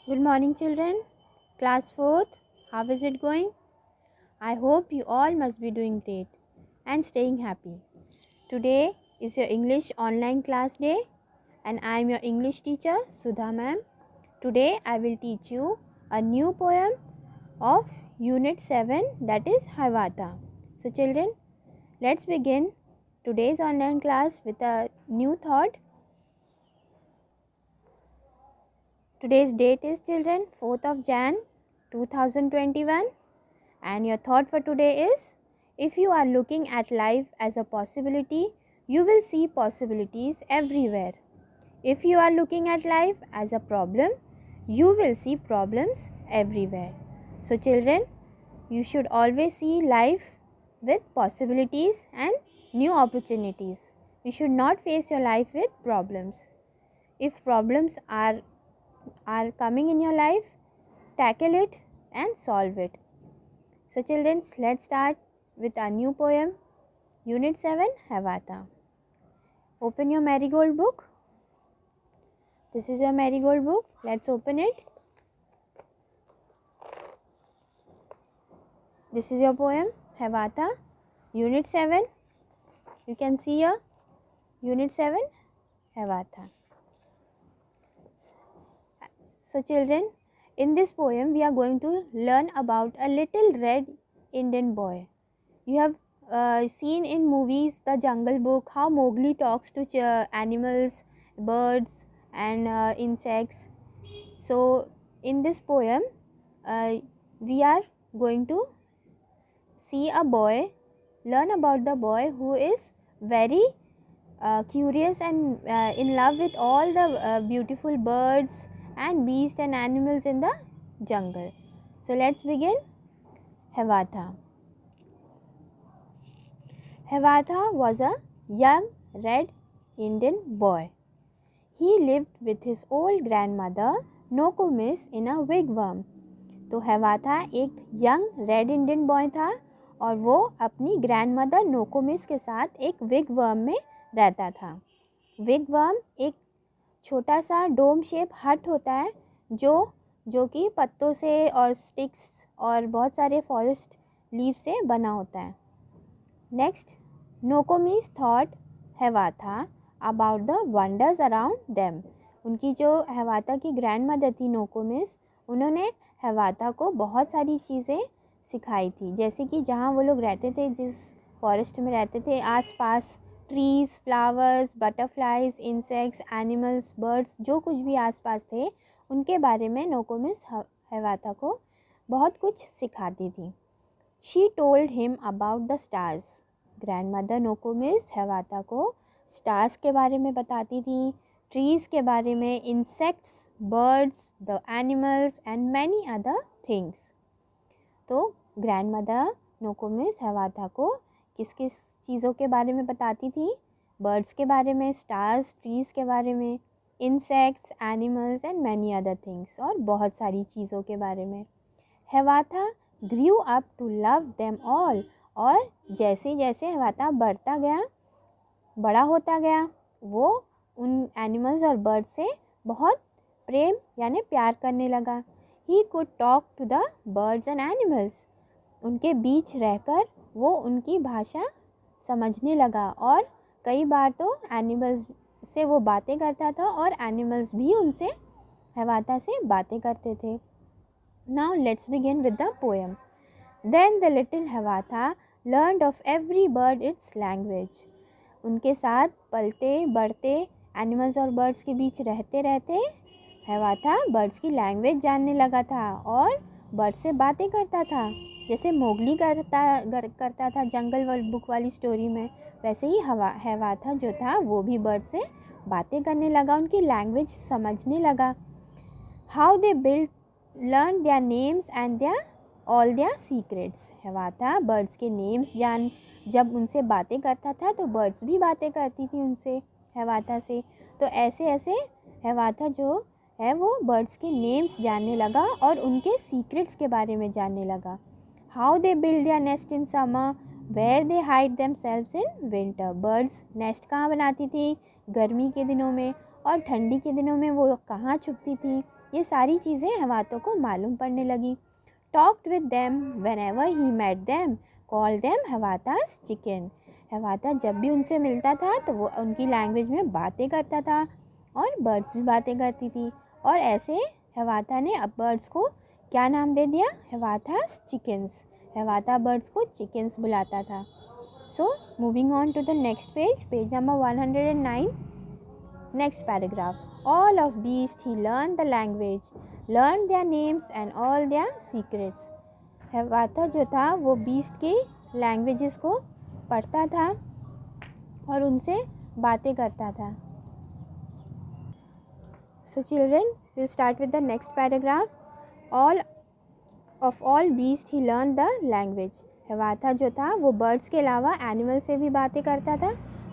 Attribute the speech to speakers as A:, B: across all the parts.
A: Good morning, children. Class 4th, how is it going? I hope you all must be doing great and staying happy. Today is your English online class day, and I am your English teacher, Sudha ma'am. Today I will teach you a new poem of Unit 7, that is Hiawatha. So, children, let's begin today's online class with a new thought. Today's date is, children, 4th of Jan 2021, and your thought for today is, if you are looking at life as a possibility, you will see possibilities everywhere. If you are looking at life as a problem, you will see problems everywhere. So children, you should always see life with possibilities and new opportunities. You should not face your life with problems. If problems are coming in your life, tackle it and solve it. So children, let's start with our new poem, Unit 7, Hiawatha. Open your marigold book. This is your marigold book. Let's open it. This is your poem, Hiawatha, Unit 7. You can see here, Unit 7, Hiawatha. So children, in this poem we are going to learn about a little red Indian boy. You have seen in movies The Jungle Book how Mowgli talks to animals, birds and insects. So in this poem we are going to see a boy, learn about the boy who is very curious and in love with all the beautiful birds and beasts and animals in the jungle. So let's begin. Hiawatha. Hiawatha was a young red Indian boy. He lived with his old grandmother Nokomis in a wigwam. तो हिवाथा एक young red Indian boy था और वो अपनी grandmother नोकोमिस के साथ एक विगवर्म में रहता था. विगवर्म एक छोटा सा डोम शेप हट होता है जो कि पत्तों से और स्टिक्स और बहुत सारे फॉरेस्ट लीव से बना होता है. Next, Nokomis thought Hiawatha about the wonders around them. उनकी जो हिवाथा की ग्रैंड मदर थी नोकोमिस, उन्होंने हिवाथा को बहुत सारी चीज़ें सिखाई थी. जैसे कि जहाँ वो लोग रहते थे, जिस फॉरेस्ट में रहते थे, आसपास trees, flowers, butterflies, insects, animals, birds, जो कुछ भी आसपास थे, उनके बारे में नोकोमिस हिवाथा को बहुत कुछ सिखाती थी. She told him about the stars. Grandmother Nokomis Hiawatha को स्टार्स के बारे में बताती थी, ट्रीज़ के बारे में, insects, birds, the animals and many other things. तो ग्रैंड मदर नोकोमिस हिवाथा को किस किस चीज़ों के बारे में बताती थी? बर्ड्स के बारे में, स्टार्स, ट्रीज़ के बारे में, insects, animals and many other things, और बहुत सारी चीज़ों के बारे में. Hiawatha grew up to love them all. और जैसे जैसे हिवाथा बड़ा होता गया, वो उन एनिमल्स और बर्ड्स से बहुत प्रेम यानी प्यार करने लगा. He could talk to the birds and animals. उनके बीच रहकर वो उनकी भाषा समझने लगा और कई बार तो एनिमल्स से वो बातें करता था और एनिमल्स भी उनसे हिवाथा से बातें करते थे. Now let's begin with the poem. Then the little Hiawatha learned of every bird its language. उनके साथ पलते बढ़ते एनिमल्स और बर्ड्स के बीच रहते रहते हिवाथा बर्ड्स की लैंग्वेज जानने लगा था और बर्ड्स से बातें करता था. जैसे मोगली करता था जंगल वर्ल्ड बुक वाली स्टोरी में, वैसे ही हिवाथा जो था वो भी बर्ड से बातें करने लगा, उनकी लैंग्वेज समझने लगा. How they learn their names and all their secrets. Hiawatha birds के नेम्स जब उनसे बातें करता था तो बर्ड्स भी बातें करती थी उनसे, हिवाथा से. तो ऐसे ऐसे हिवाथा जो है वो बर्ड्स के नेम्स जानने लगा और उनके सीक्रेट्स के बारे में जानने लगा. How they build their nest in summer, where they hide themselves in winter. Birds nest कहाँ बनाती थी? गर्मी के दिनों में. और ठंडी के दिनों में वो कहाँ छुपती थी, ये सारी चीज़ें हवाता को मालूम पड़ने लगी. Talked with them whenever he met them, call them Hiawatha's chicken. Hiawatha जब भी उनसे मिलता था तो वो उनकी लैंग्वेज में बातें करता था और बर्ड्स भी बातें करती थी. और ऐसे हवाता ने अब बर्ड्स को क्या नाम दे दिया, हवातास चिकन्स. हवाता बर्ड्स को चिकन्स बुलाता था. So moving on to the next page, page number 109. Next paragraph. All of beast he learn the language, learn their names and all their secrets. Hiawatha जो था वो beast की languages को पढ़ता था और उनसे बातें करता था. So children, we'll start with the next paragraph. All beast he learned the language. हवाता जो था वो बर्ड्स के अलावा एनिमल से भी बातें करता था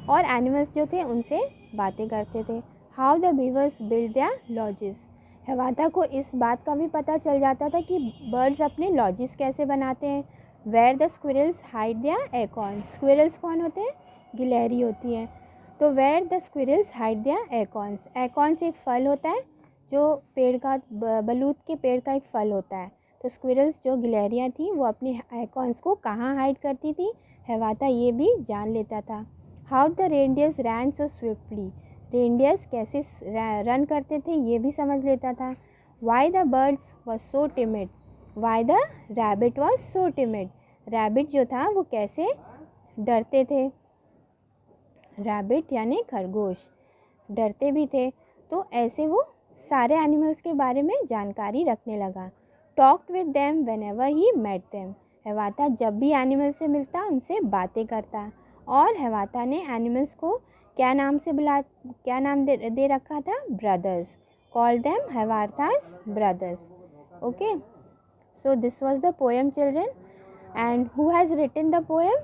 A: और एनिमल्स जो थे उनसे बातें करते थे. How the beavers build their lodges. Hiawatha को इस बात का भी पता चल जाता था कि बर्ड्स अपने लॉजेस कैसे बनाते हैं. Where the squirrels hide their acorns. Squirrels कौन होते हैं, गिलहरी होती है. तो where the squirrels hide their acorns. Acorns एक फल होता है जो पेड़ का, बलूत के पेड़ का एक फल होता है. तो स्क्विरल्स जो गिलहरियाँ थी वो अपने एकॉर्न्स को कहाँ हाइड करती थी, हवाता ये भी जान लेता था. How the reindeers ran so swiftly. Reindeers कैसे रन करते थे ये भी समझ लेता था. Why the birds was so timid. Why the rabbit was so timid. Rabbit जो था वो कैसे डरते थे. रैबिट यानी खरगोश डरते भी थे. तो ऐसे वो सारे एनिमल्स के बारे में जानकारी रखने लगा. Talked with them whenever he met them. Hiawatha जब भी एनिमल से मिलता उनसे बातें करता. और हवाता ने एनिमल्स को क्या नाम दे रखा था, brothers. Call them Hiawatha's brothers. Okay, so this was the poem children. And who has written the poem,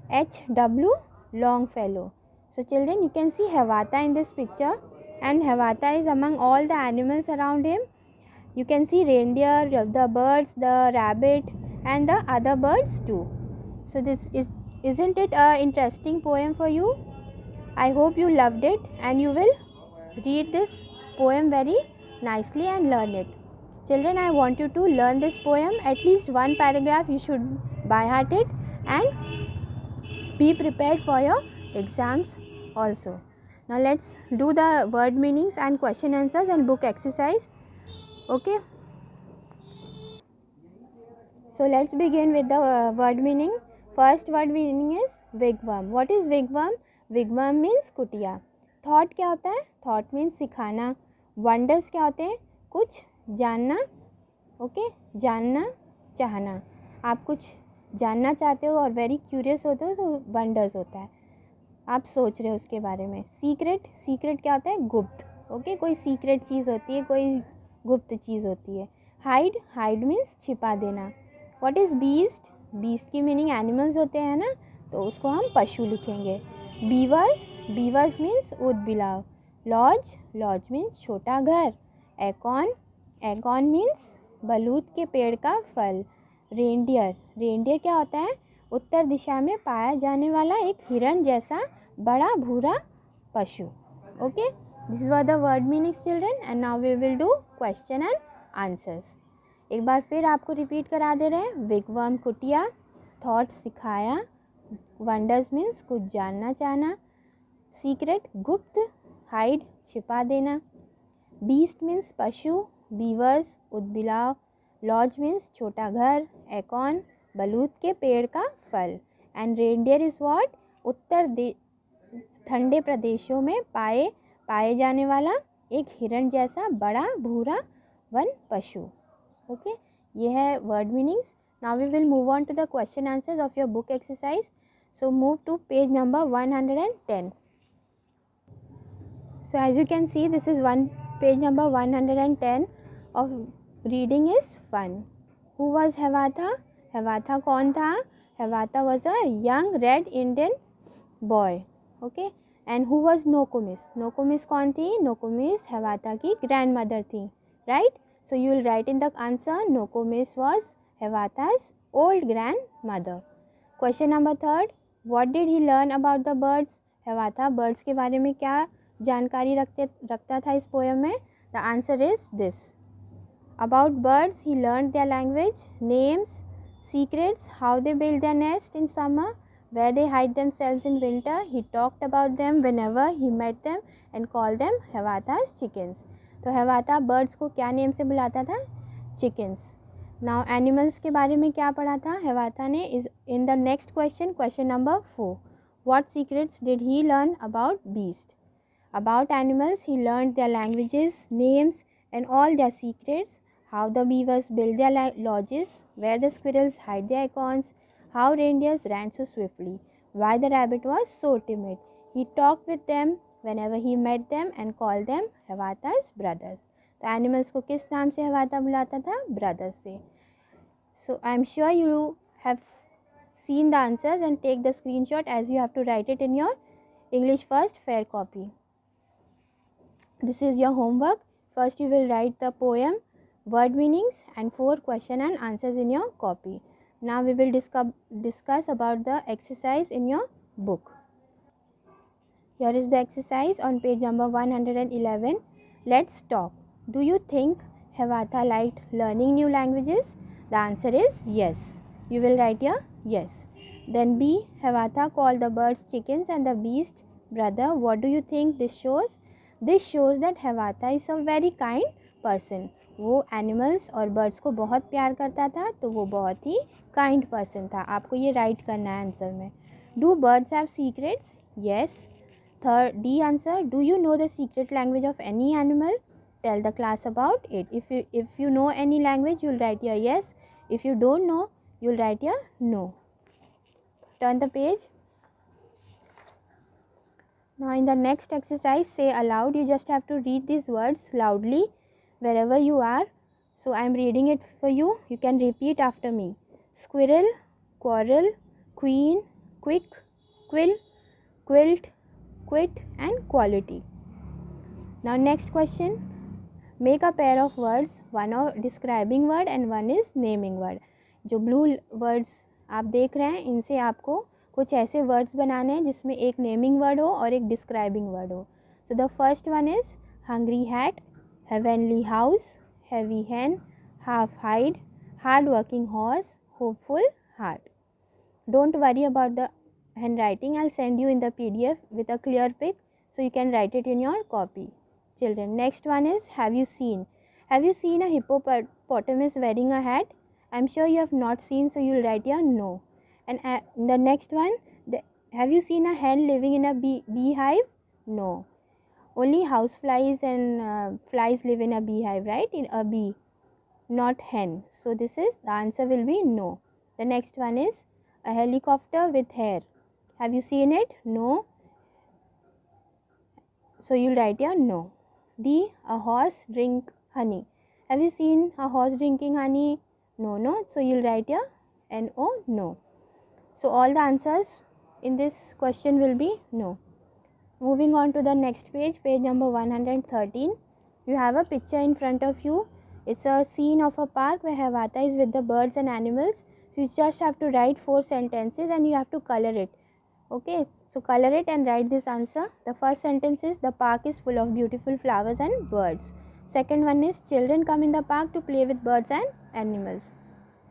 A: H.W. Longfellow. So children, you can see Hawata in this picture, and Hawata is among all the animals around him. You can see reindeer, the birds, the rabbit, and the other birds too. So isn't it a interesting poem for you? I hope you loved it and you will read this poem very nicely and learn it. Children, I want you to learn this poem, at least one paragraph you should by heart it, and be prepared for your exams also. Now let's do the word meanings and question answers and book exercise. Okay, so let's begin with the word meaning. First word meaning is wigwam. What is wigwam? Wigwam means कुटिया. Thought क्या होता है? Thought means सिखाना. Wonders क्या होते हैं? कुछ जानना. ओके, जानना चाहना. आप कुछ जानना चाहते हो और वेरी क्यूरियस होते हो तो वंडर्स होता है, आप सोच रहे हो उसके बारे में. सीक्रेट, सीक्रेट क्या होता है? गुप्त. ओके, कोई सीक्रेट चीज़ होती है, कोई गुप्त चीज़ होती है. हाइड, हाइड मीन्स छिपा देना. What is beast? बीस्ट की मीनिंग एनिमल्स होते हैं ना, तो उसको हम पशु लिखेंगे. बीवर्स, बीवर्स मीन्स ऊद बिलाव. लॉज, लॉज मीन्स छोटा घर. एकॉन, एकॉन मीन्स बलूत के पेड़ का फल. रेनडियर, रेनडियर क्या होता है? उत्तर दिशा में पाया जाने वाला एक हिरन जैसा बड़ा भूरा पशु. Okay, this were the word meanings children. And now we will do question and answers. एक बार फिर आपको रिपीट करा दे रहे हैं. विगवर्म कुटिया, थॉट सिखाया, वंडर्स मीन्स कुछ जानना चाहना, सीक्रेट गुप्त, हाइड छिपा देना, बीस्ट मीन्स पशु, बीवर्स उदबिलाव, लॉज मीन्स छोटा घर, एकॉन बलूत के पेड़ का फल, एंड रेनडियर इज़ व्हाट? उत्तर ठंडे प्रदेशों में पाए जाने वाला एक हिरण जैसा बड़ा भूरा वन पशु. ओके, ये है word meanings. Now we will move on to the question answers of your book exercise. So move to page number 110. So as you can see, this is page number 110 of reading is fun. Who was Hawata? Hawata कौन था? Hawata was a young red Indian boy. Okay, and who was Nokomis? Nokomis कौन थी? Nokomis Hawata की grandmother थी, right? So you will write in the answer, Nokomis was Hawata's old grandmother. Question number 3, what did he learn about the birds? Hawata birds के बारे में क्या जानकारी रखता था इस पोएम में? The answer is this. About birds he learn their language, names, secrets, how they build their nest in summer, where they hide themselves in winter. He talked about them whenever he met them and called them Havata's chickens. तो Havata birds को क्या name से बुलाता था? Chickens. Now animals के बारे में क्या पढ़ा था Havata ने? Is in the next question, question number 4. What secrets did he learn about beast? About animals he learned their languages, names and all their secrets. How the beavers build their lodges, where the squirrels hide their acorns, how reindeers ran so swiftly, why the rabbit was so timid. He talked with them whenever he met them and called them Havata's brothers. तो animals को किस नाम से Havata बुलाता था? Brothers से. So I am sure you have seen the answers and take the screenshot as you have to write it in your English first fair copy. This is your homework. First you will write the poem, word meanings and 4 question and answers in your copy. Now we will discuss about the exercise in your book. Here is the exercise on page number 111. Let's talk. Do you think Havata liked learning new languages? The answer is yes. You will write here yes. Then B. Havata called the birds chickens and the beast brother. What do you think this shows? This shows that Havata is a very kind person. वो animals और birds को बहुत प्यार करता था, तो वो बहुत ही काइंड पर्सन था. आपको ये राइट करना है आंसर में. Do birds have secrets? Yes. Third D answer. Do you know the secret language of any animal? Tell the class about it. If you know any language you will write your yes. If you don't know you will write your no. Turn the page. Now in the next exercise, say aloud. You just have to read these words loudly wherever you are. So I am reading it for you. You can repeat after me. Squirrel, quarrel, queen, quick, quill, quilt, quit and quality. Now next question. Make a pair of words. One of describing word and one is naming word. जो blue words आप देख रहे हैं, इनसे आपको कुछ ऐसे words बनाने हैं जिसमें एक नेमिंग वर्ड हो और एक डिस्क्राइबिंग वर्ड हो. So the first one is hungry hat, heavenly house, heavy hen, half hide, hard working horse, hopeful heart. Don't worry about the handwriting. I will send you in the PDF with a clear pic so you can write it in your copy. Children, next one is have you seen a hippopotamus wearing a hat? I'm sure you have not seen, so you'll write here no. And the next one, have you seen a hen living in a beehive? No. Only houseflies and flies live in a beehive, right? In a bee, not hen. So this is the answer will be no. The next one is a helicopter with hair. Have you seen it? No. So you'll write here no. D. A horse drink honey. Have you seen a horse drinking honey? No. So you'll write here no, no. So all the answers in this question will be no. Moving on to the next page, page number 113. You have a picture in front of you. It's a scene of a park where Havata is with the birds and animals. So you just have to write 4 sentences and you have to color it. Okay, so color it and write this answer. The first sentence is the park is full of beautiful flowers and birds. Second one is children come in the park to play with birds and animals.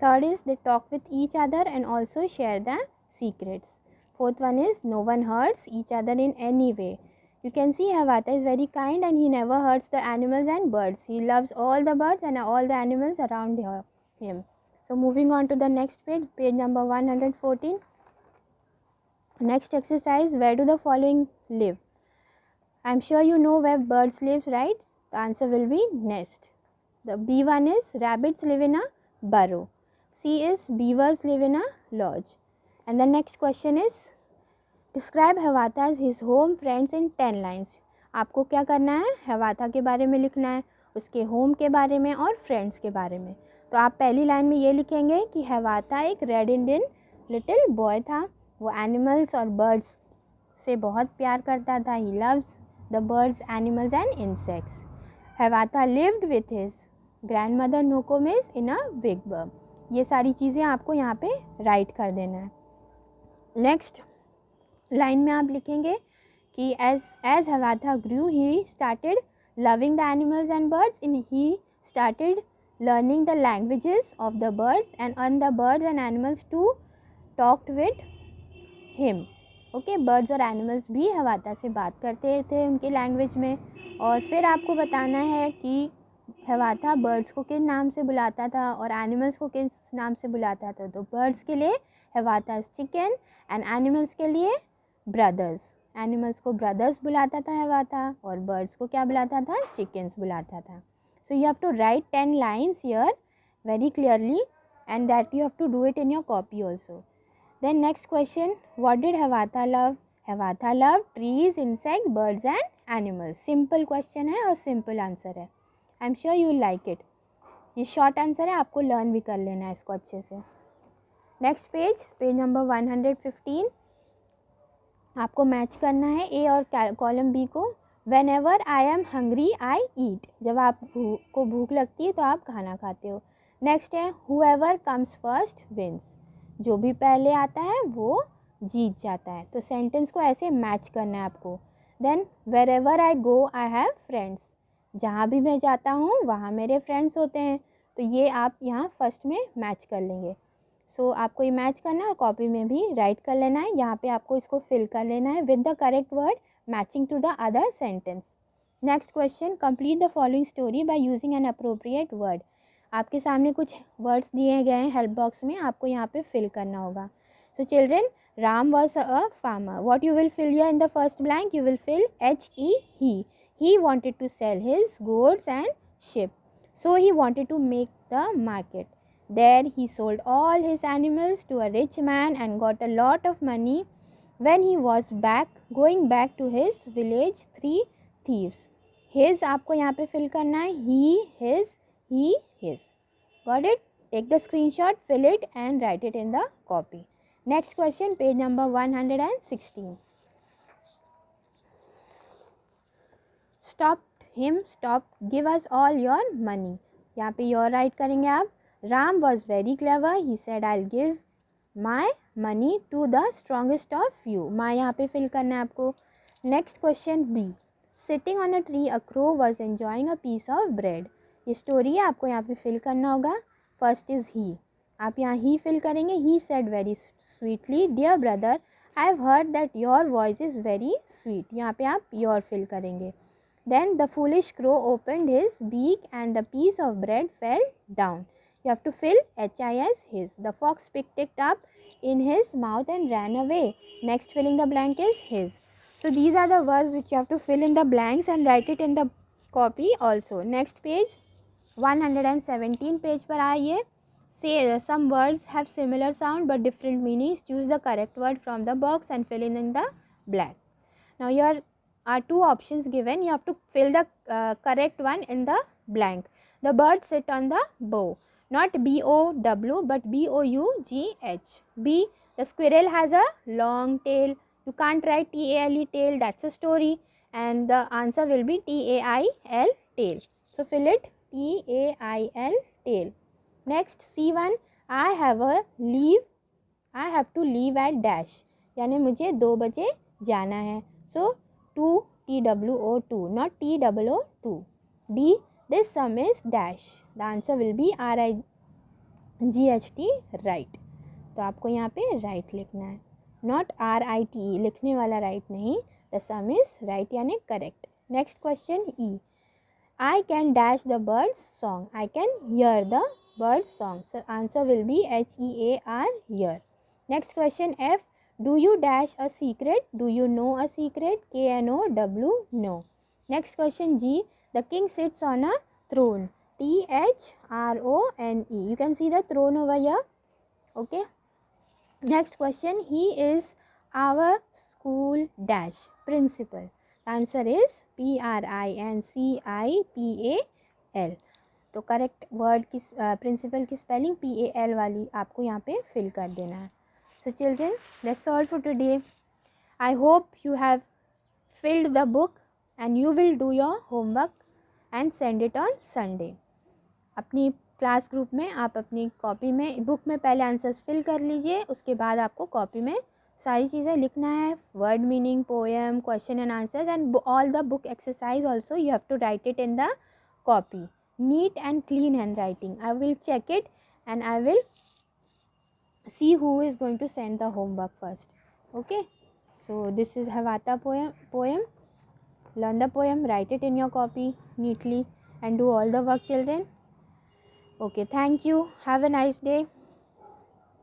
A: Third is they talk with each other and also share the secrets. Fourth one is no one hurts each other in any way. You can see Havata is very kind and he never hurts the animals and birds. He loves all the birds and all the animals around him. So moving on to the next page, page number 114. Next exercise, where do the following live? I am sure you know where birds live, right? The answer will be nest. The B one is rabbits live in a burrow. C is beavers live in a lodge. And the next question is describe Havata's his home friends in 10 lines. आपको क्या करना है? Havata के बारे में लिखना है, उसके होम के बारे में और फ्रेंड्स के बारे में. तो आप पहली लाइन में ये लिखेंगे कि Havata एक रेड इंडियन लिटिल बॉय था. वो एनिमल्स और बर्ड्स से बहुत प्यार करता था. He loves the birds, animals and insects. Havata lived with his grandmother Nokomis in a wigwam. ये सारी चीज़ें आपको यहाँ पे राइट कर देना है. नेक्स्ट लाइन में आप लिखेंगे कि as Havatha grew, he started loving the animals and birds, and he started learning the languages of the birds, and the birds and animals too talked with him. Okay, birds और animals भी हवाता से बात करते थे उनकी language में. और फिर आपको बताना है कि हवाता बर्ड्स को किस नाम से बुलाता था और एनिमल्स को किस नाम से बुलाता था. तो बर्ड्स के लिए हवाता's चिकन एंड एनिमल्स के लिए ब्रदर्स. एनिमल्स को ब्रदर्स बुलाता था हवाता और बर्ड्स को क्या बुलाता था, चिकन्स बुलाता था. So you have to write 10 lines here very clearly and that you have to do it in your copy also. Then next question, what did Havatha love? Havatha loved trees, insects, birds and animals. Simple question है और simple answer है. I'm sure you will like it. ये short answer है, आपको learn भी कर लेना है इसको अच्छे से. Next page, page number 115. आपको मैच करना है A और कॉलम B को. Whenever I am hungry, I eat. जब आपको भूख लगती है तो आप खाना खाते हो. Next है whoever comes first wins. जो भी पहले आता है वो जीत जाता है. तो सेंटेंस को ऐसे मैच करना है आपको. Then wherever I go I have friends. जहाँ भी मैं जाता हूँ वहाँ मेरे फ्रेंड्स होते हैं. तो ये आप यहाँ फर्स्ट में मैच कर लेंगे. सो आपको ये मैच करना है और कॉपी में भी राइट कर लेना है. यहाँ पे आपको इसको फिल कर लेना है with the correct word matching to the other sentence. Next question, complete the following story by using an appropriate word. आपके सामने कुछ वर्ड्स दिए गए हैं हेल्प बॉक्स में, आपको यहाँ पे फिल करना होगा. So children, Ram was a farmer. What you will fill here in the first blank? You will fill HE. He wanted to sell his goods and ship, so he wanted to make the market. There he sold all his animals to a rich man and got a lot of money. When he was going back to his village, 3 thieves. His आपको यहाँ पे fill करना है. He, his. Got it? Take the screenshot, fill it and write it in the copy. Next question, page number 116. Stop him, stop, give us all your money. यहाँ पे your write करेंगे आप. Ram was very clever. He said I'll give my money to the strongest of you. माँ यहाँ पे fill करना है आपको. Next question B. Sitting on a tree, a crow was enjoying a piece of bread. ये story है, आपको यहाँ पे फिल करना होगा. First is he. आप यहाँ ही फिल करेंगे. He said very sweetly, dear brother, I have heard that your voice is very sweet. यहाँ पे आप योर फिल करेंगे. Then the foolish crow opened his beak and the piece of bread fell down. You have to fill HIS, his. The fox picked it up in his mouth and ran away. Next filling the blank is his. So these are the words which you have to fill in the blanks and write it in the copy also. Next page, 117 page पर आइए. Say some words have similar sound but different meanings. Choose the correct word from the box and fill in the blank. Now here are 2 options given. You have to fill the correct one in the blank. The bird sit on the bough. Not BOW but BOUGH. B. The squirrel has a long tail. You can't write TALE tail, that's a story. And the answer will be TAIL tail. So fill it TAIL tail. Next C1. I have to leave at dash. यानी मुझे 2 बजे जाना है. So 2 TWO2 not TOO2. D. This sum is dash. The answer will be RIGHT right. तो आपको यहाँ पे right लिखना है. Not RITE, लिखने वाला right नहीं. The sum is right यानी correct. Next question E. I can dash the bird's song. I can hear the bird's song. So answer will be HEAR, hear. Next question F. Do you dash a secret? Do you know a secret? KNOW, no. Next question G. The king sits on a throne. THRONE. You can see the throne over here. Okay. Next question. He is our school dash principal. Answer is PRINCIPAL. तो correct word की principal की spelling PAL वाली आपको यहाँ पे fill कर देना है. So children, that's all for today. I hope you have filled the book and you will do your homework and send it on Sunday. अपनी क्लास ग्रुप में आप अपनी कॉपी में बुक में पहले आंसर्स फिल कर लीजिए, उसके बाद आपको कॉपी में सारी चीज़ें लिखना है, word meaning, poem, question and answers, and all the book exercise also you have to write it in the copy. Neat and clean handwriting. I will check it and I will see who is going to send the homework first. Okay, so this is Havata poem. Learn the poem, write it in your copy neatly, and do all the work, children. Okay, thank you. Have a nice day.